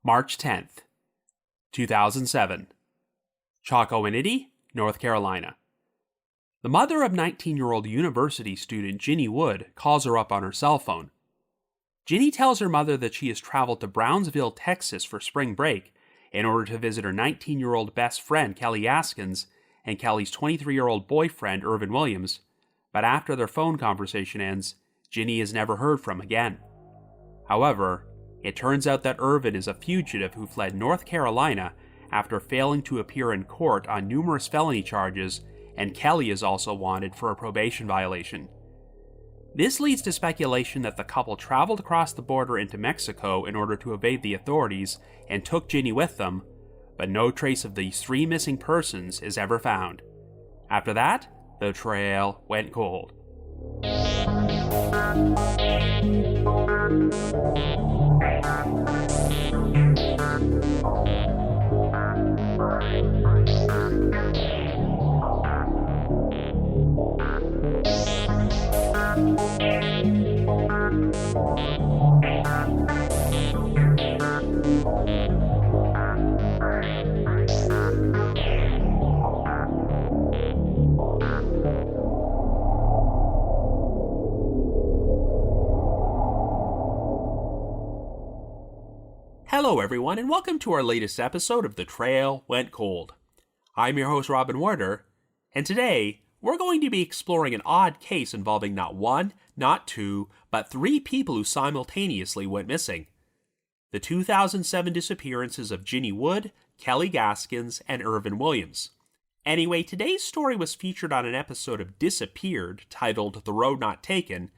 March 10th, 2007. Chocowinity, North Carolina. The mother of 19-year-old university student Ginni Wood calls her up on her cell phone. Ginni tells her mother that she has traveled to Brownsville, Texas for spring break in order to visit her 19-year-old best friend Kelly Gaskins and Kelly's 23-year-old boyfriend Ervin Williams, but after their phone conversation ends, Ginni is never heard from again. However, it turns out that Ervin is a fugitive who fled North Carolina after failing to appear in court on numerous felony charges, and Kelly is also wanted for a probation violation. This leads to speculation that the couple traveled across the border into Mexico in order to evade the authorities and took Ginni with them, but no trace of these three missing persons is ever found. After that, the trail went cold. Hello everyone, and welcome to our latest episode of The Trail Went Cold. I'm your host Robin Warder, and today we're going to be exploring an odd case involving not one, not two, but three people who simultaneously went missing. The 2007 disappearances of Ginni Wood, Kelly Gaskins, and Ervin Williams. Anyway, today's story was featured on an episode of Disappeared titled The Road Not Taken,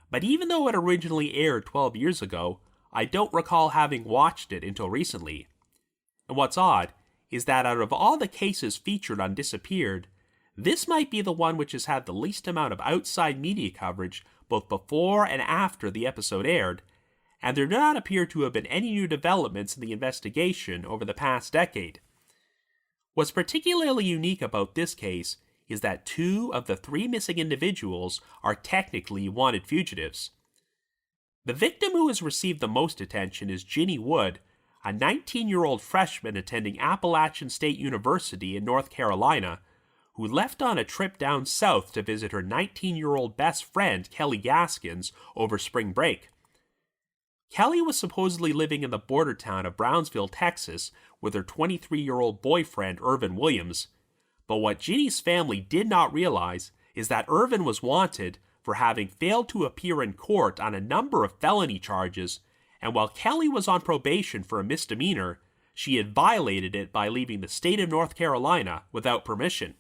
but even though it originally aired 12 years ago, I don't recall having watched it until recently. And what's odd is that out of all the cases featured on Disappeared, this might be the one which has had the least amount of outside media coverage both before and after the episode aired, and there do not appear to have been any new developments in the investigation over the past decade. What's particularly unique about this case is that two of the three missing individuals are technically wanted fugitives. The victim who has received the most attention is Ginni Wood, a 19-year-old freshman attending Appalachian State University in North Carolina, who left on a trip down south to visit her 19-year-old best friend Kelly Gaskins over spring break. Kelly was supposedly living in the border town of Brownsville, Texas, with her 23-year-old boyfriend Ervin Williams, but what Ginni's family did not realize is that Ervin was wanted for having failed to appear in court on a number of felony charges, and while Kelly was on probation for a misdemeanor, she had violated it by leaving the state of North Carolina without permission.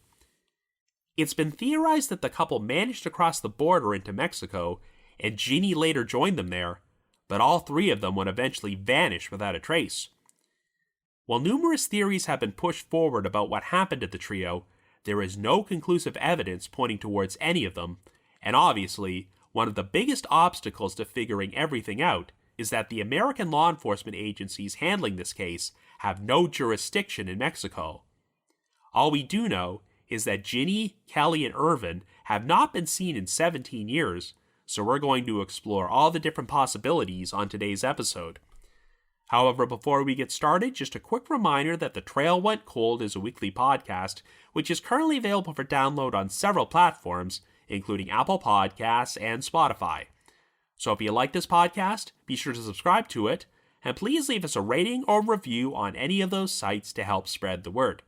It's been theorized that the couple managed to cross the border into Mexico, and Ginni later joined them there, but all three of them would eventually vanish without a trace. While numerous theories have been pushed forward about what happened to the trio, there is no conclusive evidence pointing towards any of them, and obviously, one of the biggest obstacles to figuring everything out is that the American law enforcement agencies handling this case have no jurisdiction in Mexico. All we do know is that Ginni, Kelly, and Ervin have not been seen in 17 years, so we're going to explore all the different possibilities on today's episode. However, before we get started, just a quick reminder that The Trail Went Cold is a weekly podcast, which is currently available for download on several platforms, including Apple Podcasts and Spotify. So if you like this podcast, be sure to subscribe to it, and please leave us a rating or review on any of those sites to help spread the word.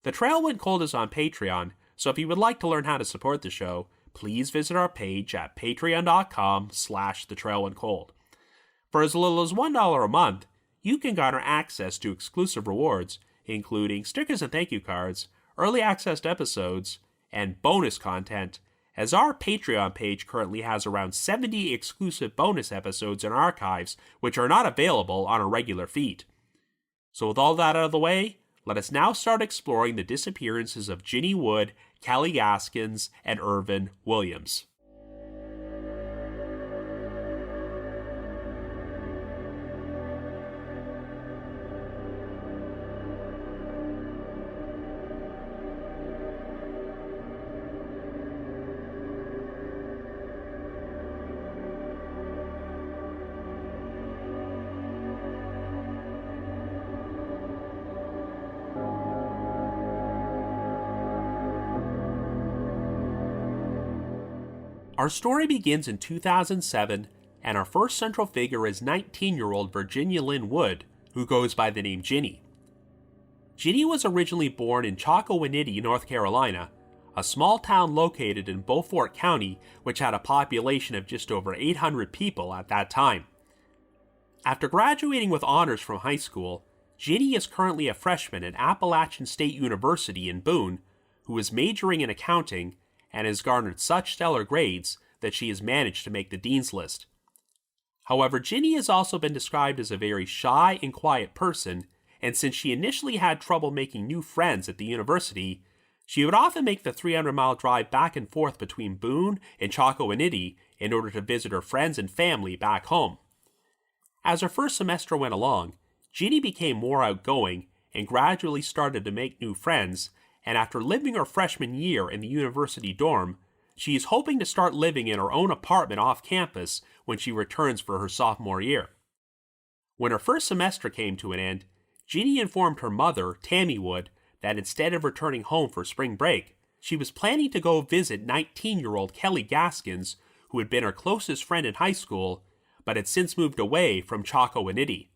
The Trail Went Cold is on Patreon, so if you would like to learn how to support the show, please visit our page at patreon.com/thetrailwentcold. For as little as $1 a month, you can garner access to exclusive rewards, including stickers and thank you cards, early access to episodes, and bonus content, as our Patreon page currently has around 70 exclusive bonus episodes and archives which are not available on a regular feed. So with all that out of the way, let us now start exploring the disappearances of Ginni Wood, Kelly Gaskins, and Ervin Williams. Our story begins in 2007, and our first central figure is 19-year-old Virginia Lynn Wood, who goes by the name Ginni. Ginni was originally born in Chocowinity, North Carolina, a small town located in Beaufort County, which had a population of just over 800 people at that time. After graduating with honors from high school, Ginni is currently a freshman at Appalachian State University in Boone, who is majoring in accounting and has garnered such stellar grades that she has managed to make the dean's list. However, Ginni has also been described as a very shy and quiet person, and since she initially had trouble making new friends at the university, she would often make the 300-mile drive back and forth between Boone and Chocowinity in order to visit her friends and family back home. As her first semester went along, Ginni became more outgoing and gradually started to make new friends, and after living her freshman year in the university dorm, she is hoping to start living in her own apartment off campus when she returns for her sophomore year. When her first semester came to an end, Ginni informed her mother, Tammy Wood, that instead of returning home for spring break, she was planning to go visit 19-year-old Kelly Gaskins, who had been her closest friend in high school, but had since moved away from Chocowinity.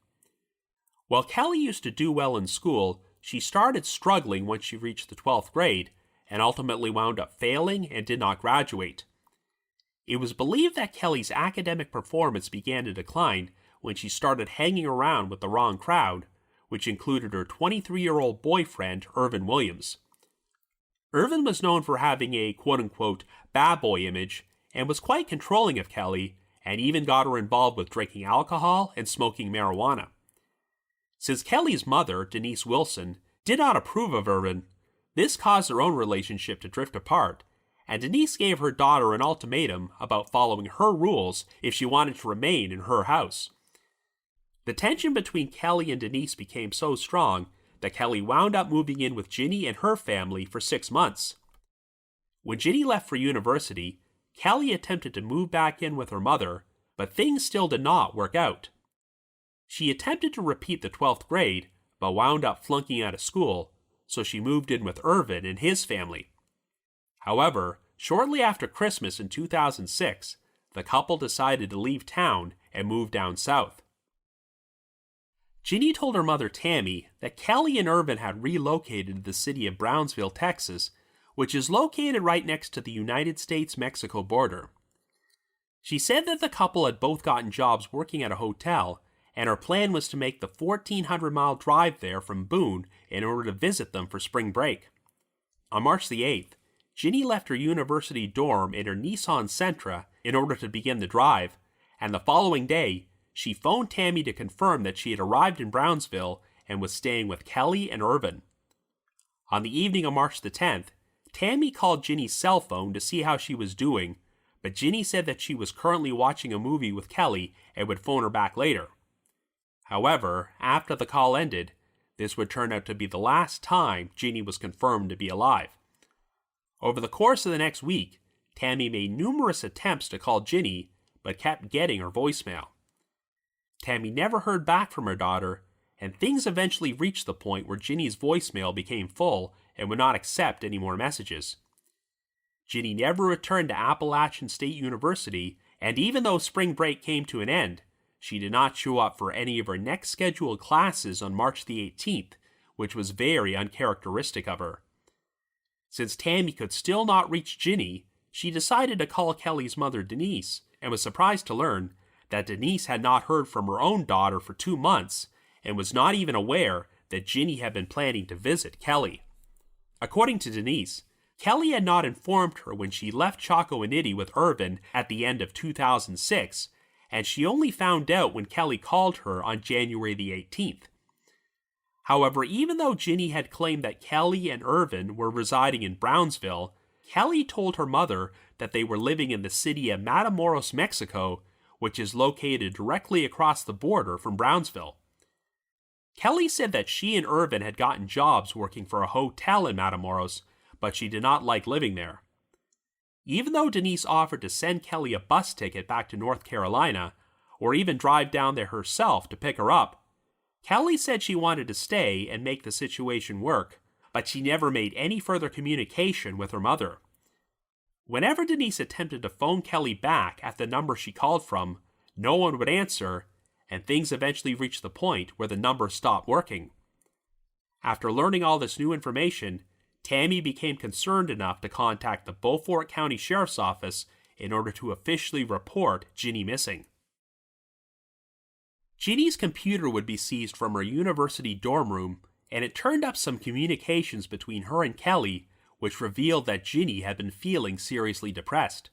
While Kelly used to do well in school, she started struggling once she reached the 12th grade, and ultimately wound up failing and did not graduate. It was believed that Kelly's academic performance began to decline when she started hanging around with the wrong crowd, which included her 23-year-old boyfriend, Ervin Williams. Ervin was known for having a quote-unquote bad boy image and was quite controlling of Kelly, and even got her involved with drinking alcohol and smoking marijuana. Since Kelly's mother, Denise Wilson, did not approve of Ervin, this caused their own relationship to drift apart, and Denise gave her daughter an ultimatum about following her rules if she wanted to remain in her house. The tension between Kelly and Denise became so strong that Kelly wound up moving in with Ginni and her family for 6 months. When Ginni left for university, Kelly attempted to move back in with her mother, but things still did not work out. She attempted to repeat the 12th grade, but wound up flunking out of school, so she moved in with Ervin and his family. However, shortly after Christmas in 2006, the couple decided to leave town and move down south. Ginni told her mother Tammy that Kelly and Ervin had relocated to the city of Brownsville, Texas, which is located right next to the United States-Mexico border. She said that the couple had both gotten jobs working at a hotel, and her plan was to make the 1,400-mile drive there from Boone in order to visit them for spring break. On March the 8th, Ginni left her university dorm in her Nissan Sentra in order to begin the drive, and the following day, she phoned Tammy to confirm that she had arrived in Brownsville and was staying with Kelly and Ervin. On the evening of March the 10th, Tammy called Ginni's cell phone to see how she was doing, but Ginni said that she was currently watching a movie with Kelly and would phone her back later. However, after the call ended, this would turn out to be the last time Ginni was confirmed to be alive. Over the course of the next week, Tammy made numerous attempts to call Ginni, but kept getting her voicemail. Tammy never heard back from her daughter, and things eventually reached the point where Ginni's voicemail became full and would not accept any more messages. Ginni never returned to Appalachian State University, and even though spring break came to an end, she did not show up for any of her next scheduled classes on March the 18th, which was very uncharacteristic of her. Since Tammy could still not reach Ginni, she decided to call Kelly's mother Denise, and was surprised to learn that Denise had not heard from her own daughter for 2 months, and was not even aware that Ginni had been planning to visit Kelly. According to Denise, Kelly had not informed her when she left Chocowinity with Ervin at the end of 2006, and she only found out when Kelly called her on January the 18th. However, even though Ginni had claimed that Kelly and Ervin were residing in Brownsville, Kelly told her mother that they were living in the city of Matamoros, Mexico, which is located directly across the border from Brownsville. Kelly said that she and Ervin had gotten jobs working for a hotel in Matamoros, but she did not like living there. Even though Denise offered to send Kelly a bus ticket back to North Carolina, or even drive down there herself to pick her up, Kelly said she wanted to stay and make the situation work, but she never made any further communication with her mother. Whenever Denise attempted to phone Kelly back at the number she called from, no one would answer, and things eventually reached the point where the number stopped working. After learning all this new information, Tammy became concerned enough to contact the Beaufort County Sheriff's Office in order to officially report Ginni missing. Ginni's computer would be seized from her university dorm room, and it turned up some communications between her and Kelly, which revealed that Ginni had been feeling seriously depressed.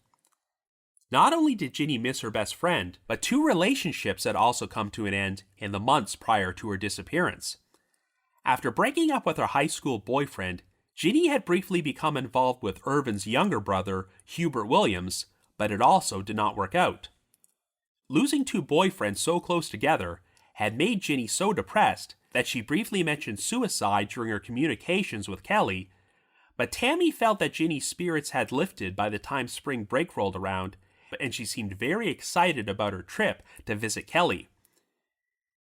Not only did Ginni miss her best friend, but 2 relationships had also come to an end in the months prior to her disappearance. After breaking up with her high school boyfriend, Ginni had briefly become involved with Ervin's younger brother, Ervin Williams, but it also did not work out. Losing 2 boyfriends so close together had made Ginni so depressed that she briefly mentioned suicide during her communications with Kelly, but Tammy felt that Ginni's spirits had lifted by the time spring break rolled around, and she seemed very excited about her trip to visit Kelly.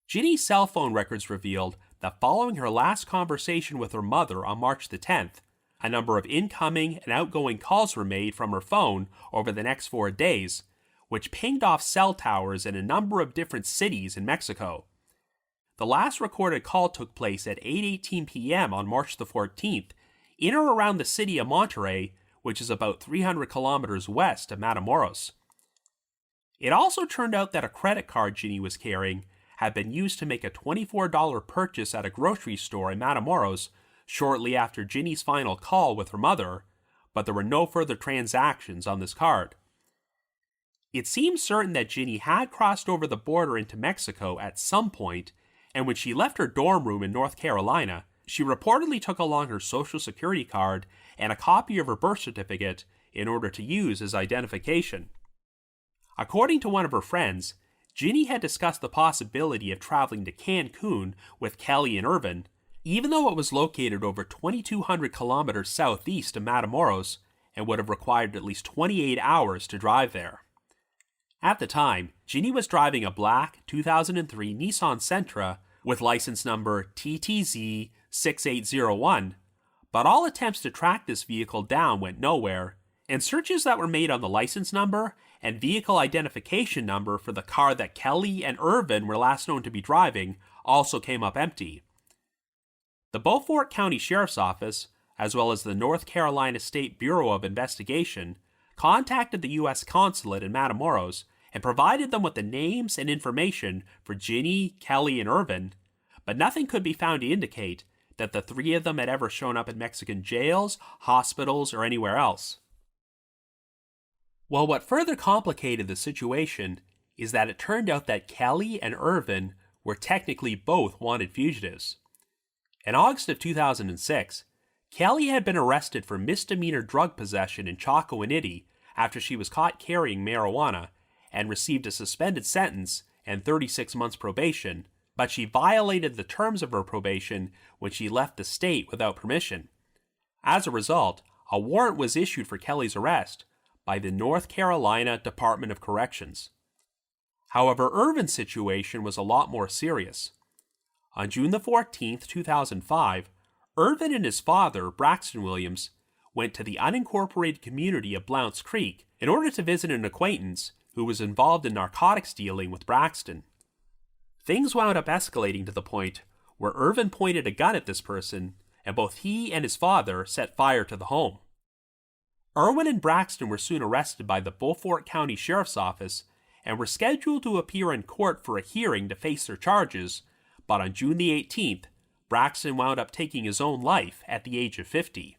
Ginni's cell phone records revealed that following her last conversation with her mother on March the 10th, a number of incoming and outgoing calls were made from her phone over the next 4 days, which pinged off cell towers in a number of different cities in Mexico. The last recorded call took place at 8:18 p.m. on March the 14th, in or around the city of Monterrey, which is about 300 kilometers west of Matamoros. It also turned out that a credit card Ginni was carrying had been used to make a $24 purchase at a grocery store in Matamoros shortly after Ginni's final call with her mother, but there were no further transactions on this card. It seems certain that Ginni had crossed over the border into Mexico at some point, and when she left her dorm room in North Carolina, she reportedly took along her social security card and a copy of her birth certificate in order to use as identification. According to one of her friends, Ginni had discussed the possibility of traveling to Cancun with Kelly and Ervin, even though it was located over 2,200 kilometers southeast of Matamoros and would have required at least 28 hours to drive there. At the time, Ginni was driving a black 2003 Nissan Sentra with license number TTZ6801, but all attempts to track this vehicle down went nowhere, and searches that were made on the license number and vehicle identification number for the car that Kelly and Ervin were last known to be driving also came up empty. The Beaufort County Sheriff's Office, as well as the North Carolina State Bureau of Investigation, contacted the U.S. Consulate in Matamoros and provided them with the names and information for Ginni, Kelly, and Ervin, but nothing could be found to indicate that the 3 of them had ever shown up in Mexican jails, hospitals, or anywhere else. Well, what further complicated the situation is that it turned out that Kelly and Ervin were technically both wanted fugitives. In August of 2006, Kelly had been arrested for misdemeanor drug possession in Chocowinity after she was caught carrying marijuana and received a suspended sentence and 36 months probation, but she violated the terms of her probation when she left the state without permission. As a result, a warrant was issued for Kelly's arrest by the North Carolina Department of Corrections. However, Ervin's situation was a lot more serious. On June the 14th, 2005, Ervin and his father, Braxton Williams, went to the unincorporated community of Blount's Creek in order to visit an acquaintance who was involved in narcotics dealing with Braxton. Things wound up escalating to the point where Ervin pointed a gun at this person, and both he and his father set fire to the home. Ervin and Braxton were soon arrested by the Beaufort County Sheriff's Office and were scheduled to appear in court for a hearing to face their charges, but on June the 18th, Braxton wound up taking his own life at the age of 50.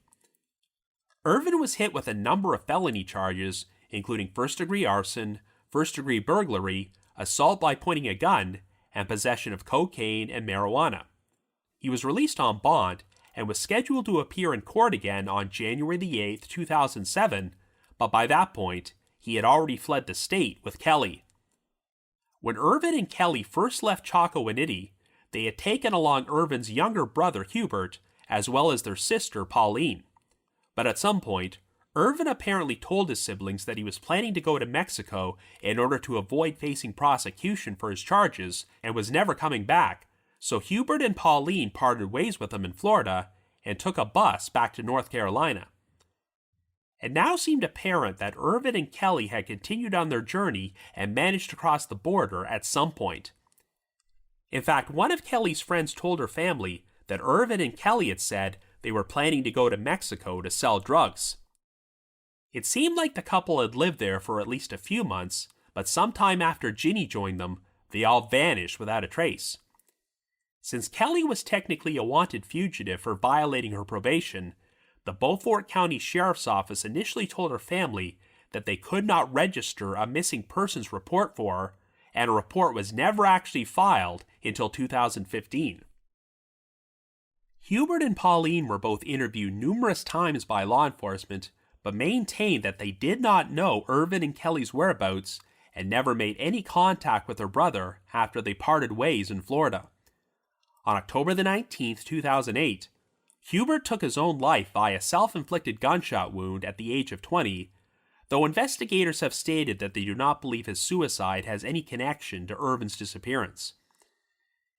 Ervin was hit with a number of felony charges, including first-degree arson, first-degree burglary, assault by pointing a gun, and possession of cocaine and marijuana. He was released on bond and was scheduled to appear in court again on January the 8th, 2007, but by that point, he had already fled the state with Kelly. When Ervin and Kelly first left Chocowinity, they had taken along Ervin's younger brother Hubert, as well as their sister Pauline. But at some point, Ervin apparently told his siblings that he was planning to go to Mexico in order to avoid facing prosecution for his charges and was never coming back, so Hubert and Pauline parted ways with him in Florida and took a bus back to North Carolina. it now seemed apparent that Ervin and Kelly had continued on their journey and managed to cross the border at some point. In fact, one of Kelly's friends told her family that Ervin and Kelly had said they were planning to go to Mexico to sell drugs. It seemed like the couple had lived there for at least a few months, but sometime after Ginni joined them, they all vanished without a trace. Since Kelly was technically a wanted fugitive for violating her probation, the Beaufort County Sheriff's Office initially told her family that they could not register a missing persons report for her, and a report was never actually filed until 2015. Hubert and Pauline were both interviewed numerous times by law enforcement, but maintained that they did not know Ervin and Kelly's whereabouts and never made any contact with their brother after they parted ways in Florida. On October the 19th, 2008, Hubert took his own life by a self-inflicted gunshot wound at the age of 20, though investigators have stated that they do not believe his suicide has any connection to Ervin's disappearance.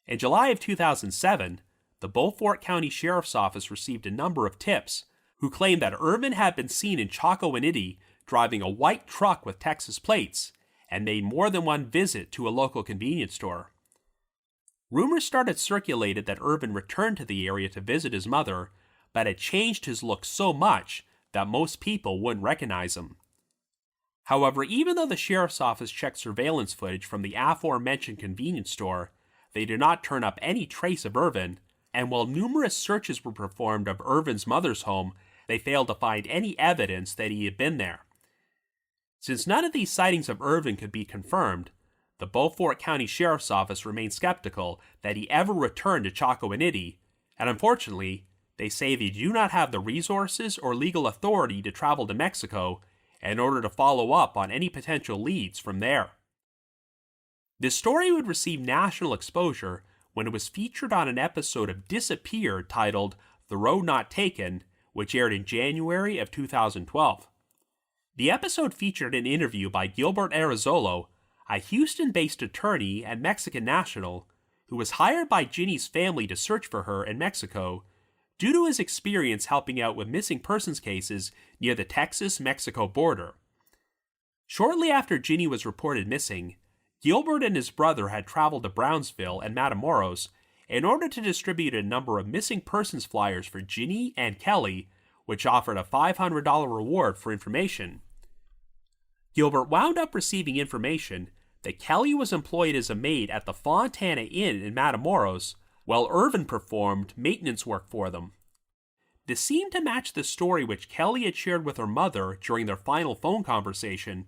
In July of 2007, the Beaufort County Sheriff's Office received a number of tips who claimed that Ervin had been seen in Chocowinity driving a white truck with Texas plates and made more than one visit to a local convenience store. Rumors started circulated that Ervin returned to the area to visit his mother, but had changed his look so much that most people wouldn't recognize him. However, even though the sheriff's office checked surveillance footage from the aforementioned convenience store, they did not turn up any trace of Ervin, and while numerous searches were performed of Ervin's mother's home, they failed to find any evidence that he had been there. Since none of these sightings of Ervin could be confirmed, the Beaufort County Sheriff's Office remained skeptical that he ever returned to Chocowinity, and unfortunately, they say they do not have the resources or legal authority to travel to Mexico in order to follow up on any potential leads from there. This story would receive national exposure when it was featured on an episode of Disappeared titled The Road Not Taken, which aired in January of 2012. The episode featured an interview by Gilbert Arrizolo, a Houston-based attorney and Mexican national who was hired by Ginni's family to search for her in Mexico due to his experience helping out with missing persons cases near the Texas-Mexico border. Shortly after Ginni was reported missing, Gilbert and his brother had traveled to Brownsville and Matamoros in order to distribute a number of missing persons flyers for Ginni and Kelly, which offered a $500 reward for information. Gilbert wound up receiving information that Kelly was employed as a maid at the Fontana Inn in Matamoros, while Ervin performed maintenance work for them. This seemed to match the story which Kelly had shared with her mother during their final phone conversation,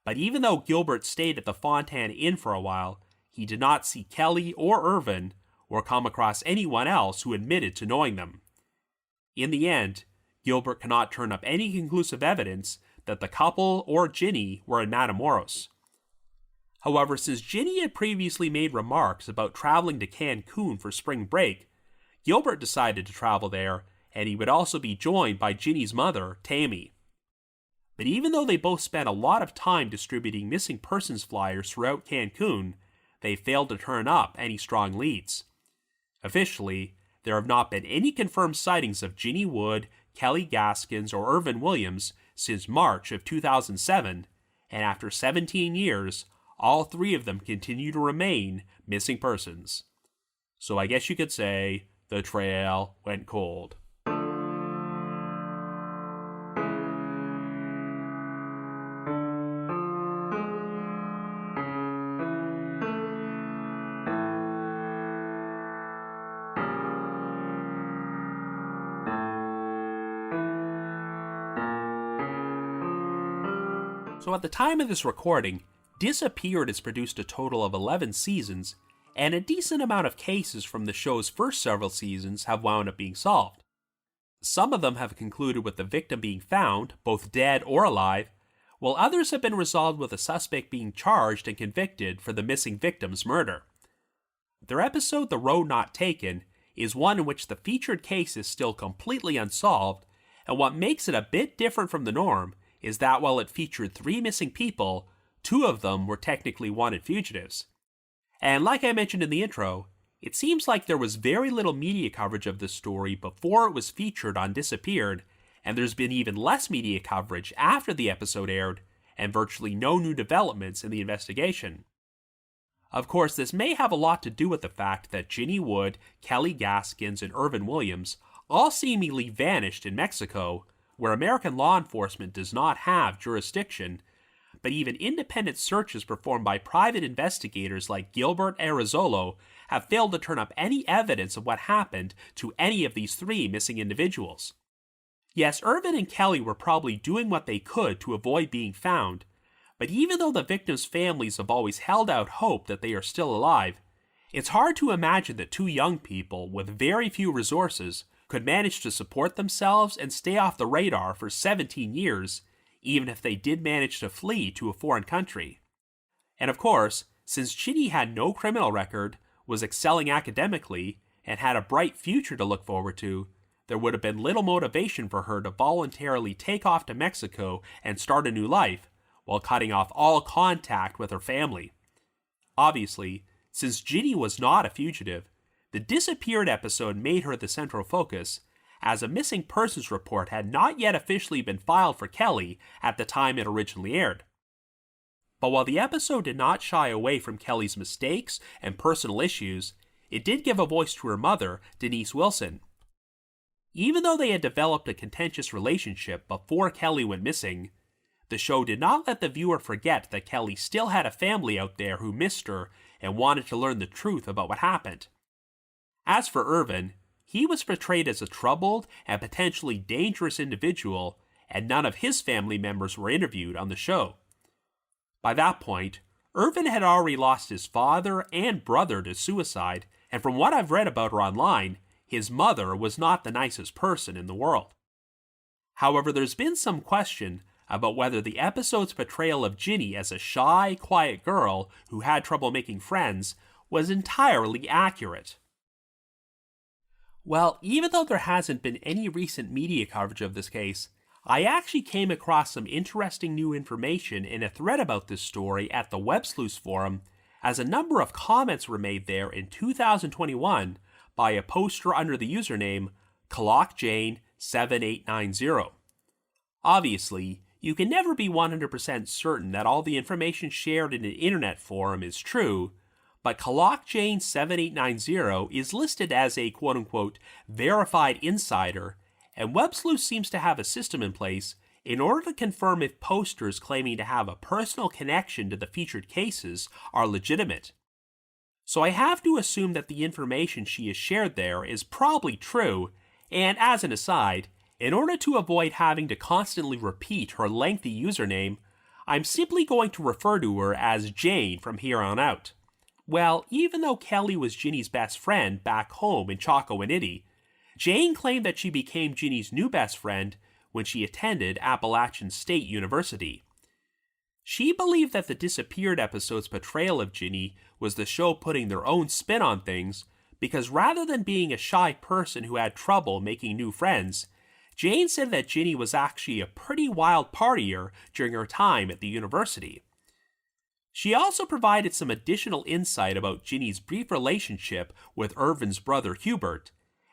but even though Gilbert stayed at the Fontana Inn for a while, he did not see Kelly or Ervin, or come across anyone else who admitted to knowing them. In the end, Gilbert cannot turn up any conclusive evidence that the couple or Ginni were in Matamoros. However, since Ginni had previously made remarks about traveling to Cancun for spring break, Gilbert decided to travel there, and he would also be joined by Ginni's mother, Tammy. But even though they both spent a lot of time distributing missing persons flyers throughout Cancun, they failed to turn up any strong leads. Officially, there have not been any confirmed sightings of Ginni Wood, Kelly Gaskins, or Ervin Williams since March of 2007, and after 17 years, all three of them continue to remain missing persons. So I guess you could say the trail went cold. So at the time of this recording, Disappeared has produced a total of 11 seasons, and a decent amount of cases from the show's first several seasons have wound up being solved. Some of them have concluded with the victim being found, both dead or alive, while others have been resolved with a suspect being charged and convicted for the missing victim's murder. Their episode, The Road Not Taken, is one in which the featured case is still completely unsolved, and what makes it a bit different from the norm is that while it featured 3 missing people, 2 of them were technically wanted fugitives. And like I mentioned in the intro, it seems like there was very little media coverage of this story before it was featured on Disappeared, and there's been even less media coverage after the episode aired, and virtually no new developments in the investigation. Of course, this may have a lot to do with the fact that Ginni Wood, Kelly Gaskins, and Ervin Williams all seemingly vanished in Mexico, where American law enforcement does not have jurisdiction, but even independent searches performed by private investigators like Gilbert Arrizolo have failed to turn up any evidence of what happened to any of these three missing individuals. Yes, Ervin and Kelly were probably doing what they could to avoid being found, but even though the victims' families have always held out hope that they are still alive, it's hard to imagine that two young people with very few resources could manage to support themselves and stay off the radar for 17 years, even if they did manage to flee to a foreign country. And of course, since Ginni had no criminal record, was excelling academically, and had a bright future to look forward to, there would have been little motivation for her to voluntarily take off to Mexico and start a new life, while cutting off all contact with her family. Obviously, since Ginni was not a fugitive, the disappeared episode made her the central focus, as a missing persons report had not yet officially been filed for Kelly at the time it originally aired. But while the episode did not shy away from Kelly's mistakes and personal issues, it did give a voice to her mother, Denise Wilson. Even though they had developed a contentious relationship before Kelly went missing, the show did not let the viewer forget that Kelly still had a family out there who missed her and wanted to learn the truth about what happened. As for Ervin, he was portrayed as a troubled and potentially dangerous individual, and none of his family members were interviewed on the show. By that point, Ervin had already lost his father and brother to suicide, and from what I've read about her online, his mother was not the nicest person in the world. However, there's been some question about whether the episode's portrayal of Ginni as a shy, quiet girl who had trouble making friends was entirely accurate. Well, even though there hasn't been any recent media coverage of this case, I actually came across some interesting new information in a thread about this story at the Web Sleuths forum, as a number of comments were made there in 2021 by a poster under the username ClockJane7890. Obviously, you can never be 100% certain that all the information shared in an internet forum is true, but ClockJane7890 is listed as a quote-unquote verified insider, and Web Sleuth seems to have a system in place in order to confirm if posters claiming to have a personal connection to the featured cases are legitimate. So I have to assume that the information she has shared there is probably true, and as an aside, in order to avoid having to constantly repeat her lengthy username, I'm simply going to refer to her as Jane from here on out. Well, even though Kelly was Ginni's best friend back home in Chocowinity, Jane claimed that she became Ginni's new best friend when she attended Appalachian State University. She believed that the disappeared episode's portrayal of Ginni was the show putting their own spin on things, because rather than being a shy person who had trouble making new friends, Jane said that Ginni was actually a pretty wild partier during her time at the university. She also provided some additional insight about Ginni's brief relationship with Ervin's brother Hubert,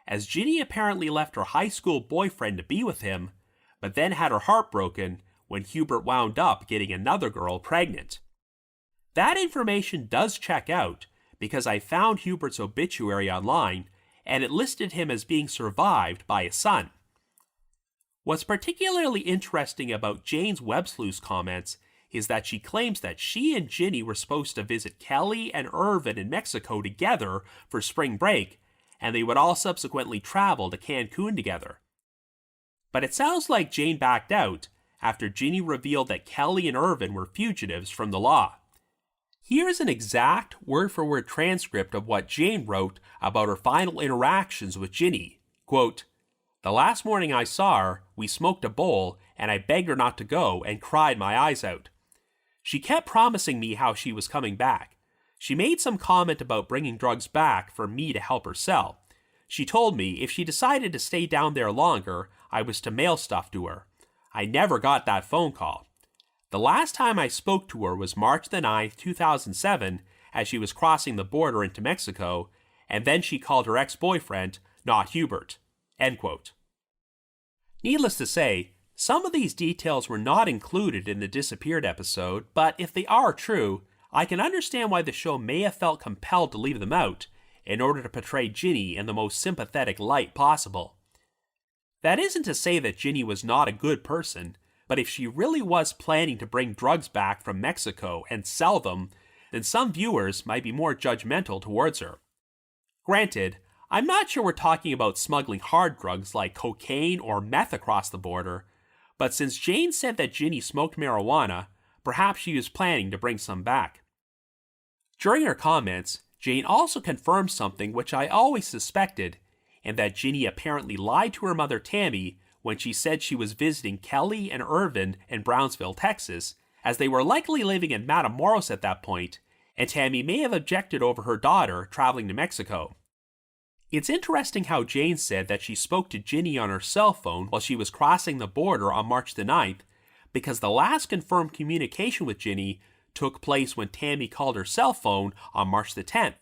as Ginni apparently left her high school boyfriend to be with him, but then had her heart broken when Hubert wound up getting another girl pregnant. That information does check out, because I found Hubert's obituary online, and it listed him as being survived by a son. What's particularly interesting about Jane's Web Sleuths comments is that she claims that she and Ginni were supposed to visit Kelly and Ervin in Mexico together for spring break, and they would all subsequently travel to Cancun together. But it sounds like Jane backed out after Ginni revealed that Kelly and Ervin were fugitives from the law. Here's an exact word-for-word transcript of what Jane wrote about her final interactions with Ginni. Quote, "The last morning I saw her, we smoked a bowl, and I begged her not to go and cried my eyes out. She kept promising me how she was coming back. She made some comment about bringing drugs back for me to help her sell. She told me if she decided to stay down there longer, I was to mail stuff to her. I never got that phone call. The last time I spoke to her was March the 9th, 2007, as she was crossing the border into Mexico, and then she called her ex-boyfriend, not Hubert." End quote. Needless to say, some of these details were not included in the disappeared episode, but if they are true, I can understand why the show may have felt compelled to leave them out in order to portray Ginny in the most sympathetic light possible. That isn't to say that Ginny was not a good person, but if she really was planning to bring drugs back from Mexico and sell them, then some viewers might be more judgmental towards her. Granted, I'm not sure we're talking about smuggling hard drugs like cocaine or meth across the border, but since Jane said that Ginny smoked marijuana, perhaps she was planning to bring some back. During her comments, Jane also confirmed something which I always suspected, and that Ginny apparently lied to her mother Tammy when she said she was visiting Kelly and Ervin in Brownsville, Texas, as they were likely living in Matamoros at that point, and Tammy may have objected over her daughter traveling to Mexico. It's interesting how Jane said that she spoke to Ginny on her cell phone while she was crossing the border on March the 9th, because the last confirmed communication with Ginny took place when Tammy called her cell phone on March the 10th.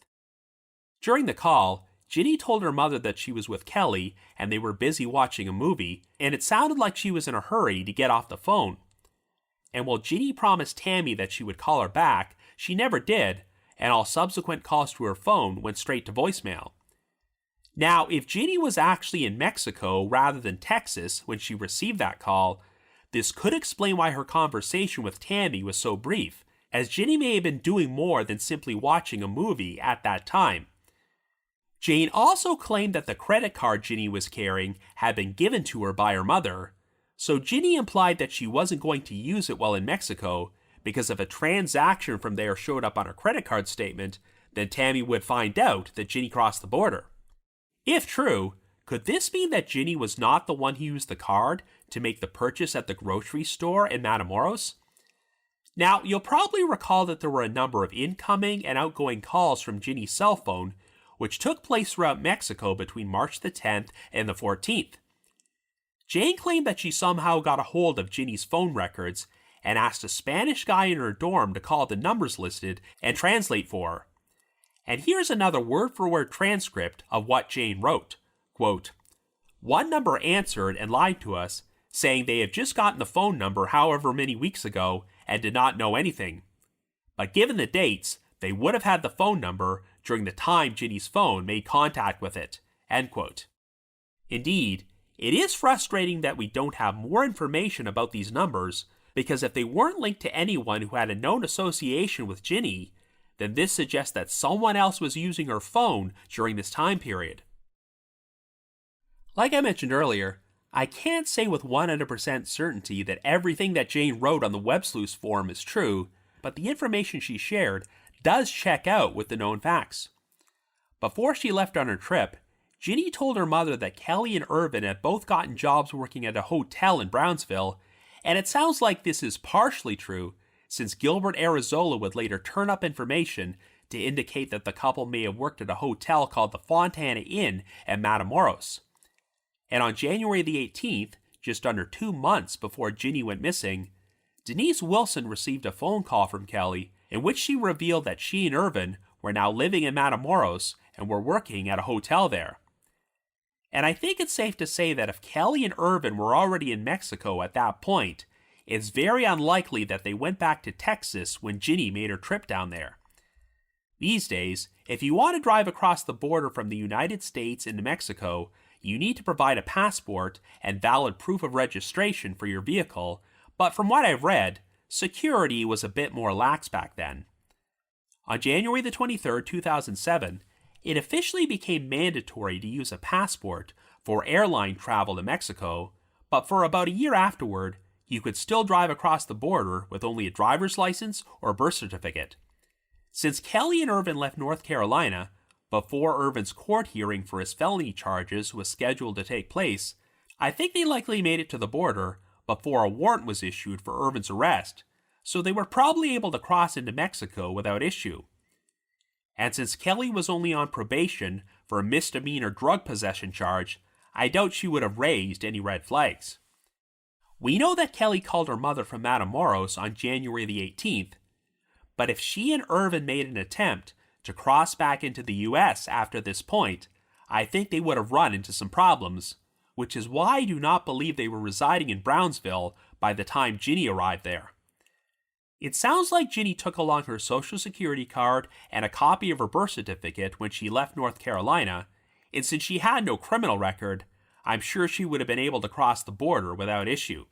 During the call, Ginny told her mother that she was with Kelly and they were busy watching a movie, and it sounded like she was in a hurry to get off the phone. And while Ginny promised Tammy that she would call her back, she never did, and all subsequent calls to her phone went straight to voicemail. Now, if Ginny was actually in Mexico rather than Texas when she received that call, this could explain why her conversation with Tammy was so brief, as Ginny may have been doing more than simply watching a movie at that time. Jane also claimed that the credit card Ginny was carrying had been given to her by her mother, so Ginny implied that she wasn't going to use it while in Mexico, because if a transaction from there showed up on her credit card statement, then Tammy would find out that Ginny crossed the border. If true, could this mean that Ginny was not the one who used the card to make the purchase at the grocery store in Matamoros? Now, you'll probably recall that there were a number of incoming and outgoing calls from Ginny's cell phone, which took place throughout Mexico between March the 10th and the 14th. Jane claimed that she somehow got a hold of Ginny's phone records and asked a Spanish guy in her dorm to call the numbers listed and translate for her. And here's another word-for-word transcript of what Jane wrote. Quote, "One number answered and lied to us, saying they had just gotten the phone number however many weeks ago and did not know anything. But given the dates, they would have had the phone number during the time Ginny's phone made contact with it." End quote. Indeed, it is frustrating that we don't have more information about these numbers, because if they weren't linked to anyone who had a known association with Ginny, then this suggests that someone else was using her phone during this time period. Like I mentioned earlier, I can't say with 100% certainty that everything that Jane wrote on the Web Sleuths forum is true, but the information she shared does check out with the known facts. Before she left on her trip, Ginny told her mother that Kelly and Ervin had both gotten jobs working at a hotel in Brownsville, and it sounds like this is partially true, since Gilbert Arizola would later turn up information to indicate that the couple may have worked at a hotel called the Fontana Inn at Matamoros. And on January the 18th, just under 2 months before Ginny went missing, Denise Wilson received a phone call from Kelly in which she revealed that she and Ervin were now living in Matamoros and were working at a hotel there. And I think it's safe to say that if Kelly and Ervin were already in Mexico at that point, it's very unlikely that they went back to Texas when Ginny made her trip down there. These days, if you want to drive across the border from the United States into Mexico, you need to provide a passport and valid proof of registration for your vehicle, but from what I've read, security was a bit more lax back then. On January the 23rd, 2007, it officially became mandatory to use a passport for airline travel to Mexico, but for about a year afterward, you could still drive across the border with only a driver's license or birth certificate. Since Kelly and Ervin left North Carolina, before Ervin's court hearing for his felony charges was scheduled to take place, I think they likely made it to the border before a warrant was issued for Ervin's arrest, so they were probably able to cross into Mexico without issue. And since Kelly was only on probation for a misdemeanor drug possession charge, I doubt she would have raised any red flags. We know that Kelly called her mother from Matamoros on January the 18th, but if she and Ervin made an attempt to cross back into the US after this point, I think they would have run into some problems, which is why I do not believe they were residing in Brownsville by the time Ginni arrived there. It sounds like Ginni took along her social security card and a copy of her birth certificate when she left North Carolina, and since she had no criminal record, I'm sure she would have been able to cross the border without issue.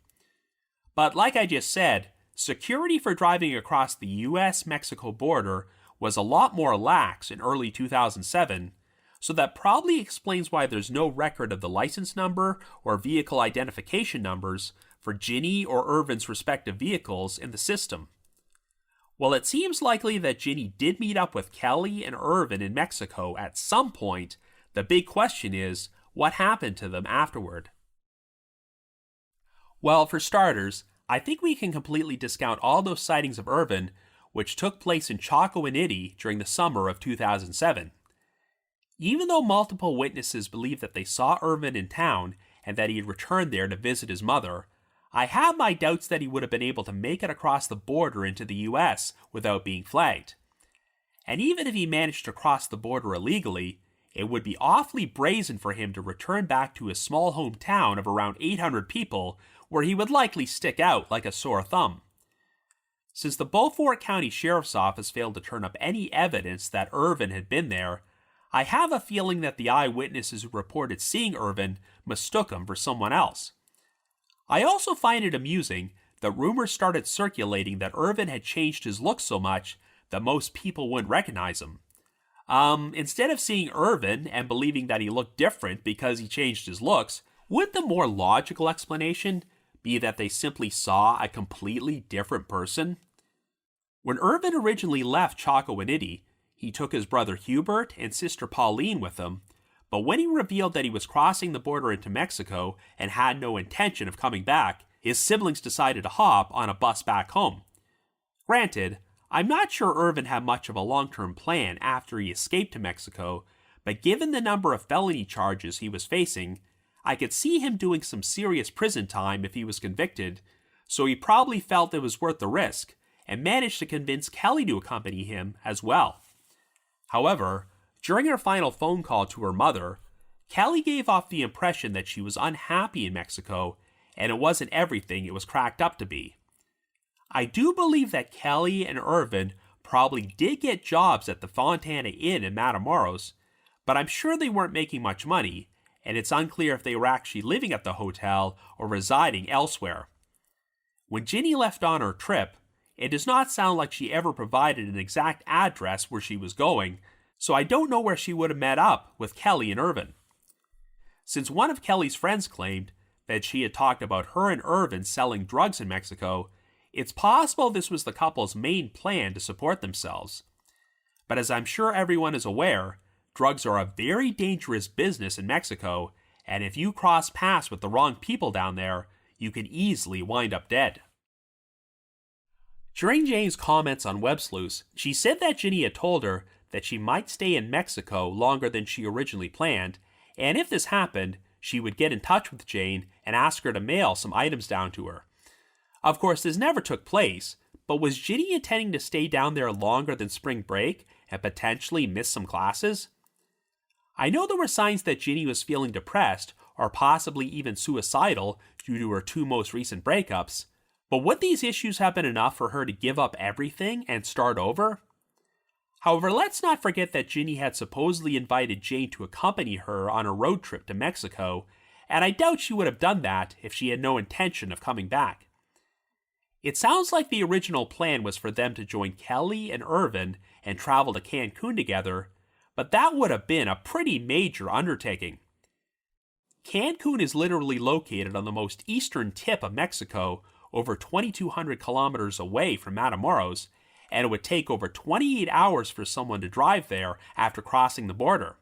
But like I just said, security for driving across the US-Mexico border was a lot more lax in early 2007, so that probably explains why there's no record of the license number or vehicle identification numbers for Ginni or Ervin's respective vehicles in the system. While it seems likely that Ginni did meet up with Kelly and Ervin in Mexico at some point, the big question is, what happened to them afterward? Well, for starters, I think we can completely discount all those sightings of Ervin, which took place in Chocowinity during the summer of 2007. Even though multiple witnesses believe that they saw Ervin in town and that he had returned there to visit his mother, I have my doubts that he would have been able to make it across the border into the US without being flagged. And even if he managed to cross the border illegally, it would be awfully brazen for him to return back to his small hometown of around 800 people, where he would likely stick out like a sore thumb. Since the Beaufort County Sheriff's Office failed to turn up any evidence that Ervin had been there, I have a feeling that the eyewitnesses who reported seeing Ervin mistook him for someone else. I also find it amusing that rumors started circulating that Ervin had changed his look so much that most people wouldn't recognize him. Instead of seeing Ervin and believing that he looked different because he changed his looks, would the more logical explanation be that they simply saw a completely different person? When Ervin originally left Chocowinity, he took his brother Hubert and sister Pauline with him, but when he revealed that he was crossing the border into Mexico and had no intention of coming back, his siblings decided to hop on a bus back home. Granted, I'm not sure Ervin had much of a long-term plan after he escaped to Mexico, but given the number of felony charges he was facing, I could see him doing some serious prison time if he was convicted, so he probably felt it was worth the risk, and managed to convince Kelly to accompany him as well. However, during her final phone call to her mother, Kelly gave off the impression that she was unhappy in Mexico, and it wasn't everything it was cracked up to be. I do believe that Kelly and Ervin probably did get jobs at the Fontana Inn in Matamoros, but I'm sure they weren't making much money, and it's unclear if they were actually living at the hotel or residing elsewhere. When Ginni left on her trip, it does not sound like she ever provided an exact address where she was going, so I don't know where she would have met up with Kelly and Ervin. Since one of Kelly's friends claimed that she had talked about her and Ervin selling drugs in Mexico, it's possible this was the couple's main plan to support themselves. But as I'm sure everyone is aware, drugs are a very dangerous business in Mexico, and if you cross paths with the wrong people down there, you can easily wind up dead. During Jane's comments on Web Sleuths, she said that Ginni had told her that she might stay in Mexico longer than she originally planned, and if this happened, she would get in touch with Jane and ask her to mail some items down to her. Of course, this never took place, but was Ginni intending to stay down there longer than spring break and potentially miss some classes? I know there were signs that Ginni was feeling depressed or possibly even suicidal due to her two most recent breakups, but would these issues have been enough for her to give up everything and start over? However, let's not forget that Ginni had supposedly invited Jane to accompany her on a road trip to Mexico, and I doubt she would have done that if she had no intention of coming back. It sounds like the original plan was for them to join Kelly and Ervin and travel to Cancun together, but that would have been a pretty major undertaking. Cancun is literally located on the most eastern tip of Mexico, over 2,200 kilometers away from Matamoros, and it would take over 28 hours for someone to drive there after crossing the border.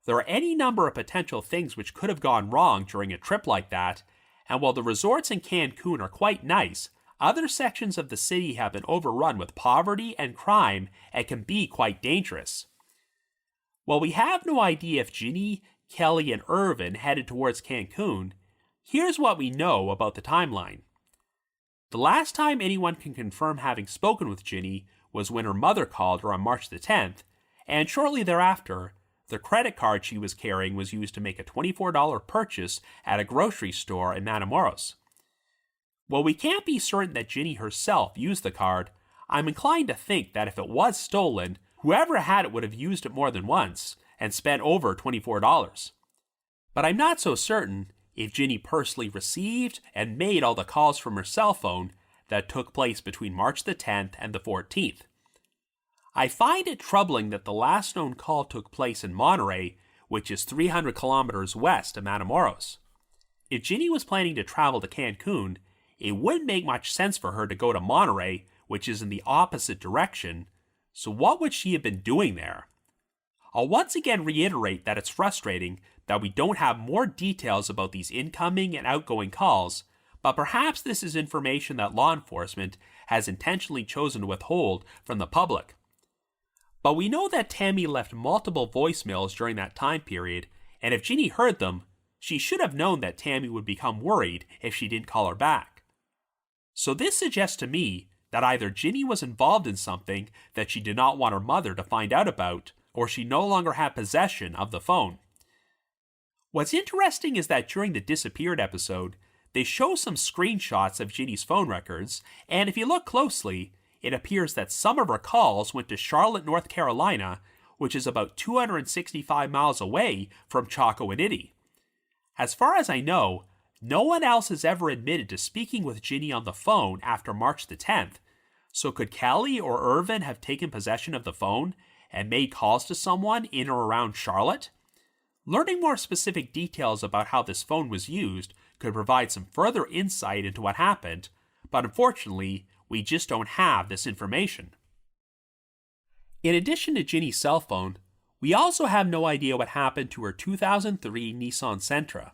There are any number of potential things which could have gone wrong during a trip like that, and while the resorts in Cancun are quite nice, other sections of the city have been overrun with poverty and crime and can be quite dangerous. While we have no idea if Ginni, Kelly, and Ervin headed towards Cancun, here's what we know about the timeline. The last time anyone can confirm having spoken with Ginni was when her mother called her on March the 10th, and shortly thereafter, the credit card she was carrying was used to make a $24 purchase at a grocery store in Matamoros. While we can't be certain that Ginni herself used the card, I'm inclined to think that if it was stolen, whoever had it would have used it more than once and spent over $24. But I'm not so certain if Ginni personally received and made all the calls from her cell phone that took place between March the 10th and the 14th. I find it troubling that the last known call took place in Monterey, which is 300 kilometers west of Matamoros. If Ginni was planning to travel to Cancun, it wouldn't make much sense for her to go to Monterey, which is in the opposite direction, so what would she have been doing there? I'll once again reiterate that it's frustrating that we don't have more details about these incoming and outgoing calls, but perhaps this is information that law enforcement has intentionally chosen to withhold from the public. But we know that Tammy left multiple voicemails during that time period, and if Ginni heard them, she should have known that Tammy would become worried if she didn't call her back. So this suggests to me that either Ginni was involved in something that she did not want her mother to find out about, or she no longer had possession of the phone. What's interesting is that during the disappeared episode, they show some screenshots of Ginni's phone records, and if you look closely, it appears that some of her calls went to Charlotte, North Carolina, which is about 265 miles away from Chocowinity. As far as I know, no one else has ever admitted to speaking with Ginni on the phone after March the 10th, so could Kelly or Ervin have taken possession of the phone and made calls to someone in or around Charlotte? Learning more specific details about how this phone was used could provide some further insight into what happened, but unfortunately, we just don't have this information. In addition to Ginni's cell phone, we also have no idea what happened to her 2003 Nissan Sentra.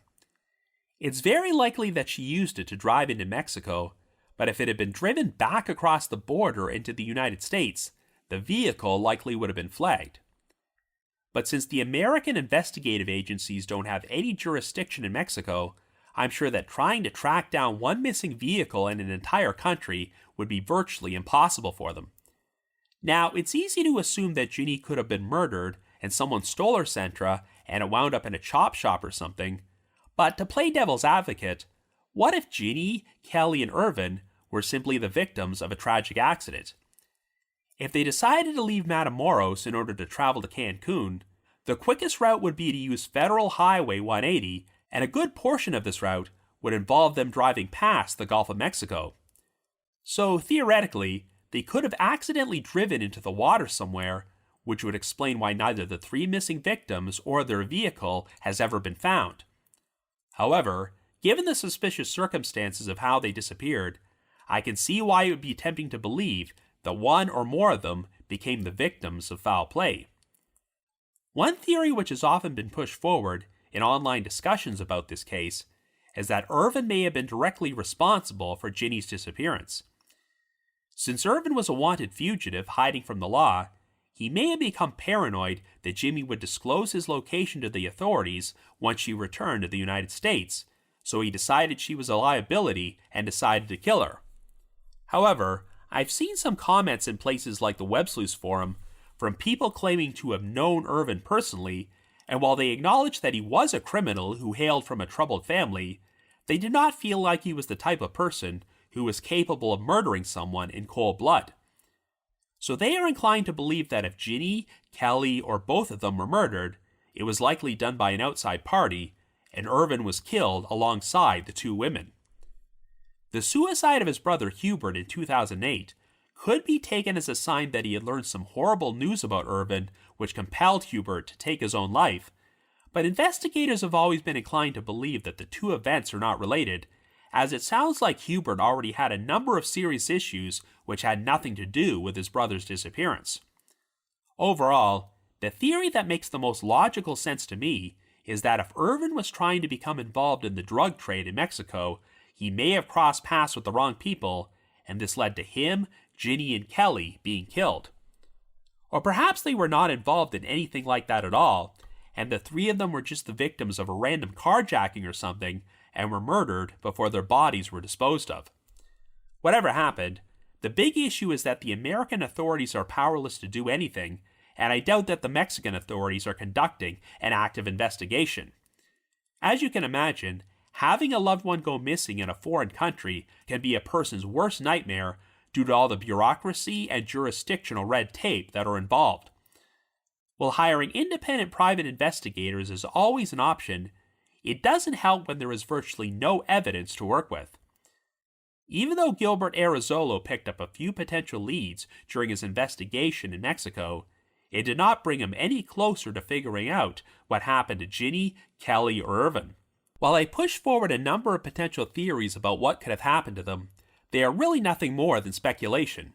It's very likely that she used it to drive into Mexico, but if it had been driven back across the border into the United States, the vehicle likely would have been flagged. But since the American investigative agencies don't have any jurisdiction in Mexico, I'm sure that trying to track down one missing vehicle in an entire country would be virtually impossible for them. Now, it's easy to assume that Ginni could have been murdered and someone stole her Sentra and it wound up in a chop shop or something, but to play devil's advocate, what if Ginni, Kelly, and Ervin were simply the victims of a tragic accident? If they decided to leave Matamoros in order to travel to Cancun, the quickest route would be to use Federal Highway 180, and a good portion of this route would involve them driving past the Gulf of Mexico. So theoretically, they could have accidentally driven into the water somewhere, which would explain why neither the three missing victims or their vehicle has ever been found. However, given the suspicious circumstances of how they disappeared, I can see why it would be tempting to believe that one or more of them became the victims of foul play. One theory which has often been pushed forward in online discussions about this case is that Ervin may have been directly responsible for Ginni's disappearance. Since Ervin was a wanted fugitive hiding from the law, he may have become paranoid that Ginni would disclose his location to the authorities once she returned to the United States, so he decided she was a liability and decided to kill her. However, I've seen some comments in places like the Web Sleuths forum from people claiming to have known Ervin personally, and while they acknowledged that he was a criminal who hailed from a troubled family, they did not feel like he was the type of person who was capable of murdering someone in cold blood. So they are inclined to believe that if Ginni, Kelly, or both of them were murdered, it was likely done by an outside party, and Ervin was killed alongside the two women. The suicide of his brother Hubert in 2008 could be taken as a sign that he had learned some horrible news about Ervin which compelled Hubert to take his own life, but investigators have always been inclined to believe that the two events are not related, as it sounds like Hubert already had a number of serious issues which had nothing to do with his brother's disappearance. Overall, the theory that makes the most logical sense to me is that if Ervin was trying to become involved in the drug trade in Mexico, he may have crossed paths with the wrong people, and this led to him, Ginni, and Kelly being killed. Or perhaps they were not involved in anything like that at all, and the three of them were just the victims of a random carjacking or something, and were murdered before their bodies were disposed of. Whatever happened, the big issue is that the American authorities are powerless to do anything, and I doubt that the Mexican authorities are conducting an active investigation. As you can imagine, having a loved one go missing in a foreign country can be a person's worst nightmare due to all the bureaucracy and jurisdictional red tape that are involved. While hiring independent private investigators is always an option, it doesn't help when there is virtually no evidence to work with. Even though Gilbert Arezolo picked up a few potential leads during his investigation in Mexico, it did not bring him any closer to figuring out what happened to Ginni, Kelly, or Ervin. While I push forward a number of potential theories about what could have happened to them, they are really nothing more than speculation.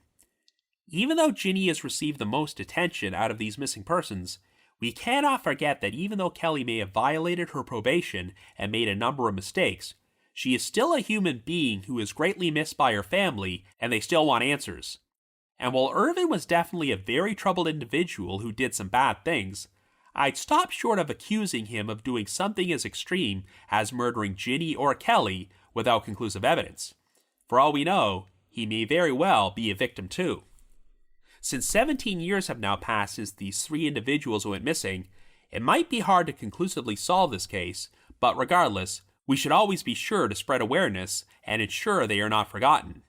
Even though Ginni has received the most attention out of these missing persons, we cannot forget that even though Kelly may have violated her probation and made a number of mistakes, she is still a human being who is greatly missed by her family, and they still want answers. And while Ervin was definitely a very troubled individual who did some bad things, I'd stop short of accusing him of doing something as extreme as murdering Ginni or Kelly without conclusive evidence. For all we know, he may very well be a victim too. Since 17 years have now passed since these three individuals went missing, it might be hard to conclusively solve this case, but regardless, we should always be sure to spread awareness and ensure they are not forgotten.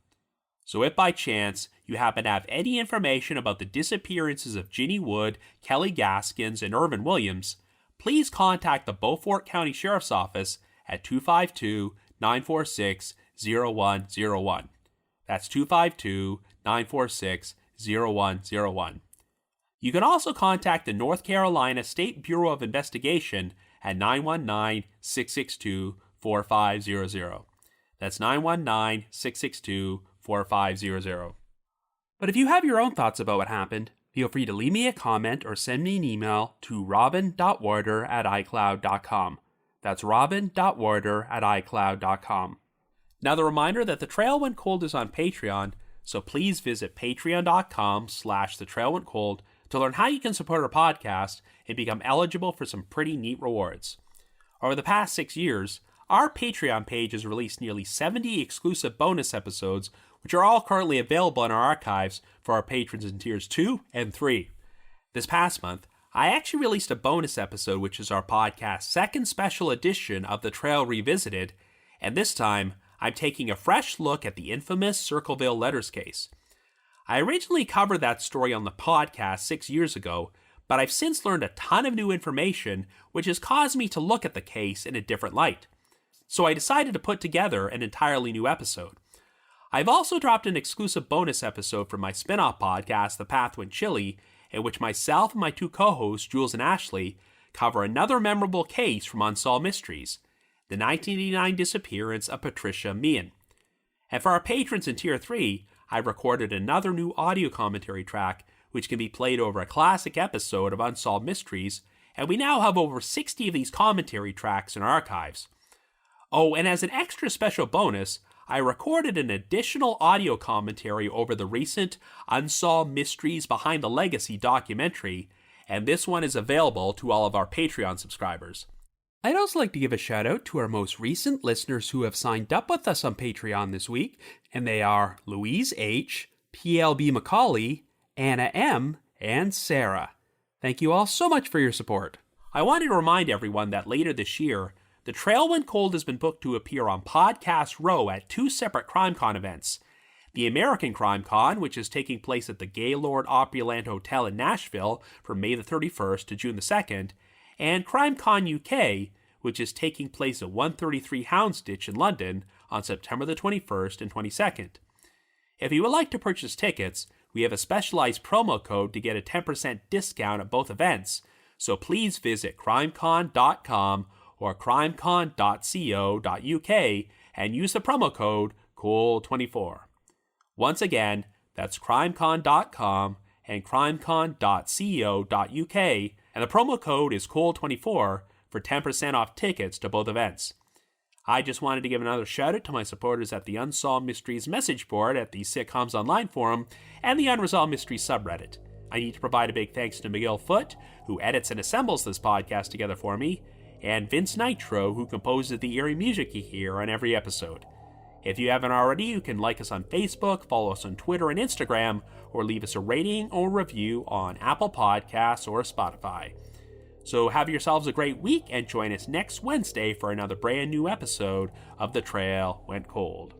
So if by chance you happen to have any information about the disappearances of Ginni Wood, Kelly Gaskins, and Ervin Williams, please contact the Beaufort County Sheriff's Office at 252-946-0101. That's 252-946-0101. You can also contact the North Carolina State Bureau of Investigation at 919-662-4500. That's 919-662-4500. But if you have your own thoughts about what happened, feel free to leave me a comment or send me an email to robin.warder@icloud.com. That's robin.warder@icloud.com. Now the reminder that The Trail Went Cold is on Patreon, so please visit patreon.com/thetrailwentcold to learn how you can support our podcast and become eligible for some pretty neat rewards. Over the past 6 years, our Patreon page has released nearly 70 exclusive bonus episodes, which are all currently available in our archives for our patrons in tiers 2 and 3. This past month, I actually released a bonus episode, which is our podcast's second special edition of The Trail Revisited, and this time, I'm taking a fresh look at the infamous Circleville Letters case. I originally covered that story on the podcast 6 years ago, but I've since learned a ton of new information, which has caused me to look at the case in a different light. So I decided to put together an entirely new episode. I've also dropped an exclusive bonus episode from my spin-off podcast, The Path Went Chilly, in which myself and my two co-hosts, Jules and Ashley, cover another memorable case from Unsolved Mysteries, the 1989 disappearance of Patricia Meehan. And for our patrons in Tier 3, I recorded another new audio commentary track, which can be played over a classic episode of Unsolved Mysteries, and we now have over 60 of these commentary tracks in our archives. Oh, and as an extra special bonus, I recorded an additional audio commentary over the recent Unsolved Mysteries Behind the Legacy documentary, and this one is available to all of our Patreon subscribers. I'd also like to give a shout out to our most recent listeners who have signed up with us on Patreon this week, and they are Louise H., PLB McCauley, Anna M., and Sarah. Thank you all so much for your support. I wanted to remind everyone that later this year, The Trail Went Cold has been booked to appear on Podcast Row at 2 separate CrimeCon events. The American CrimeCon, which is taking place at the Gaylord Opryland Hotel in Nashville from May the 31st to June the 2nd, and CrimeCon UK, which is taking place at 133 Houndsditch in London on September the 21st and 22nd. If you would like to purchase tickets, we have a specialized promo code to get a 10% discount at both events, so please visit crimecon.com or crimecon.co.uk and use the promo code COOL24. Once again, that's crimecon.com and crimecon.co.uk, and the promo code is COOL24 for 10% off tickets to both events. I just wanted to give another shout out to my supporters at the Unsolved Mysteries message board at the Sitcoms Online forum and the Unresolved Mysteries subreddit. I need to provide a big thanks to Miguel Foote, who edits and assembles this podcast together for me, and Vince Nitro, who composes the eerie music you hear on every episode. If you haven't already, you can like us on Facebook, follow us on Twitter and Instagram, or leave us a rating or review on Apple Podcasts or Spotify. So have yourselves a great week and join us next Wednesday for another brand new episode of The Trail Went Cold.